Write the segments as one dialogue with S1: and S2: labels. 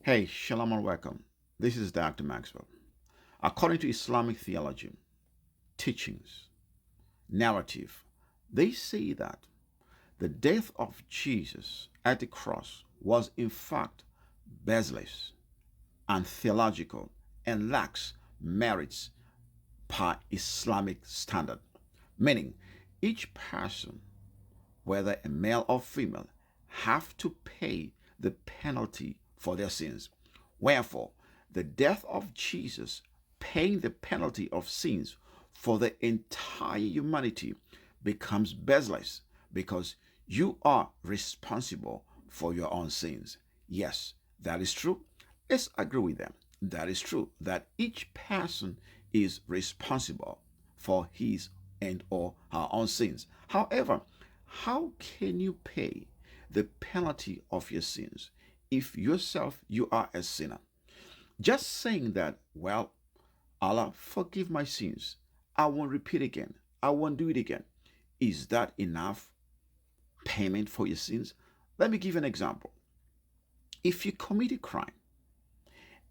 S1: Hey, shalom and welcome. This is Dr. Maxwell. According to Islamic theology, teachings, narrative, they say that the death of Jesus at the cross was in fact baseless and theological and lacks merits per Islamic standard, meaning each person, whether a male or female, have to pay the penalty for their sins. Wherefore, the death of Jesus, paying the penalty of sins for the entire humanity, becomes baseless because you are responsible for your own sins. Yes, that is true. Let's agree with them. That is true, that each person is responsible for his and or her own sins. However, how can you pay the penalty of your sins if yourself you are a sinner? Just saying that, well, Allah, forgive my sins. I won't repeat again. I won't do it again. Is that enough payment for your sins? Let me give you an example. If you commit a crime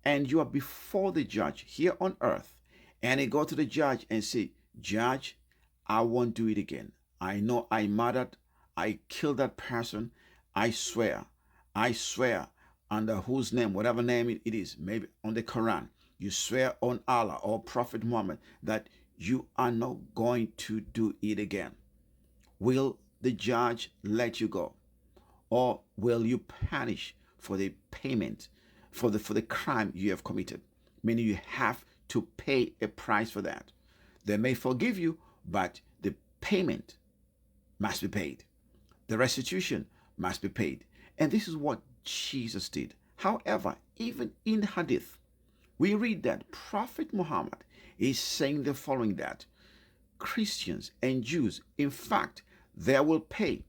S1: and you are before the judge here on earth, and you go to the judge and say, Judge, I won't do it again. I know I murdered, I killed that person. I swear, under whose name, whatever name it is, maybe on the Quran, you swear on Allah or Prophet Muhammad that you are not going to do it again. Will the judge let you go? Or will you punish for the payment for the crime you have committed? Meaning you have to pay a price for that. They may forgive you, but the payment must be paid. The restitution must be paid. And this is what Jesus did. However, even in Hadith, we read that Prophet Muhammad is saying the following, that Christians and Jews, in fact, they will pay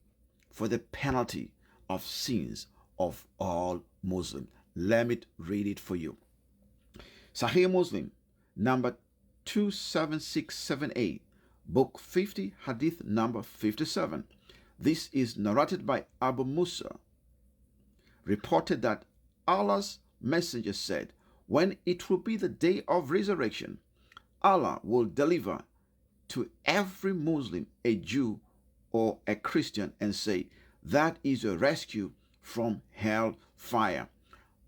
S1: for the penalty of sins of all Muslims. Let me read it for you. Sahih Muslim, number 27678, book 50, hadith number 57. This is narrated by Abu Musa, reported that Allah's messenger said, when it will be the day of resurrection, Allah will deliver to every Muslim a Jew or a Christian and say, that is a rescue from hell fire.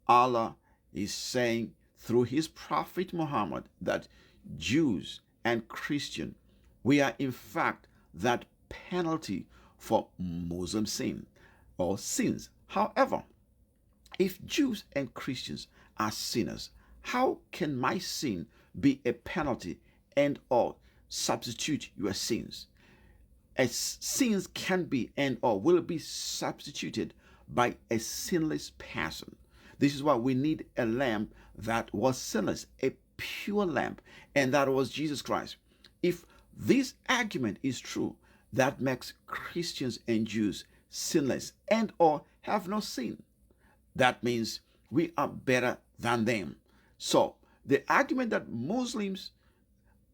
S1: Allah is saying through his prophet Muhammad that Jews and Christians, we are in fact that penalty for Muslim sin or sins. However, if Jews and Christians are sinners, how can my sin be a penalty and or substitute your sins? As sins can be and or will be substituted by a sinless person. This is why we need a lamb that was sinless, a pure lamb, and that was Jesus Christ. If this argument is true, that makes Christians and Jews sinless and or have no sin. That means we are better than them. So the argument that Muslims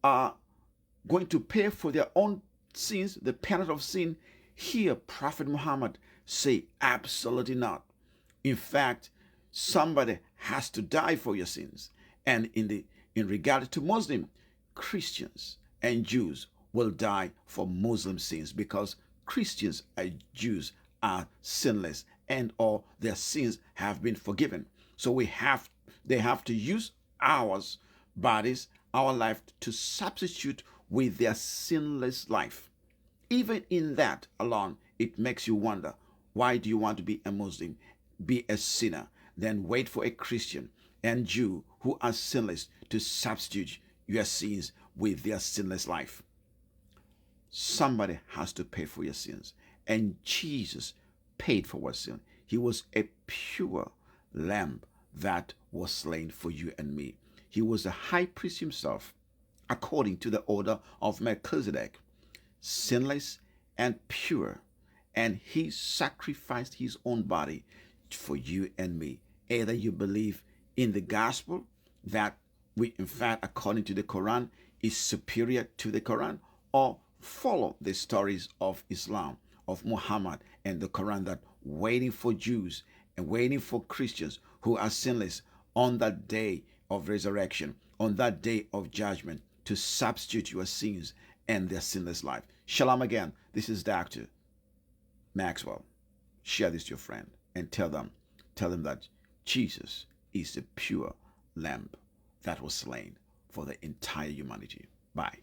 S1: are going to pay for their own sins, the penalty of sin, here Prophet Muhammad say absolutely not. In fact, somebody has to die for your sins. And in regard to Muslim, Christians and Jews will die for Muslim sins because Christians and Jews are sinless and all their sins have been forgiven. So they have to use our bodies, our life to substitute with their sinless life. Even in that alone, it makes you wonder, why do you want to be a Muslim, be a sinner, then wait for a Christian and Jew who are sinless to substitute your sins with their sinless life? Somebody has to pay for your sins, and Jesus paid for our sin. He was a pure lamb that was slain for you and me. He was the high priest himself, according to the order of Melchizedek, sinless and pure, and he sacrificed his own body for you and me. Either you believe in the gospel that we, in fact, according to the Quran, is superior to the Quran, or follow the stories of Islam, of Muhammad and the Quran, that waiting for Jews and waiting for Christians who are sinless on that day of resurrection, on that day of judgment, to substitute your sins and their sinless life. Shalom again. This is Dr. Maxwell. Share this to your friend and tell them that Jesus is the pure lamb that was slain for the entire humanity. Bye.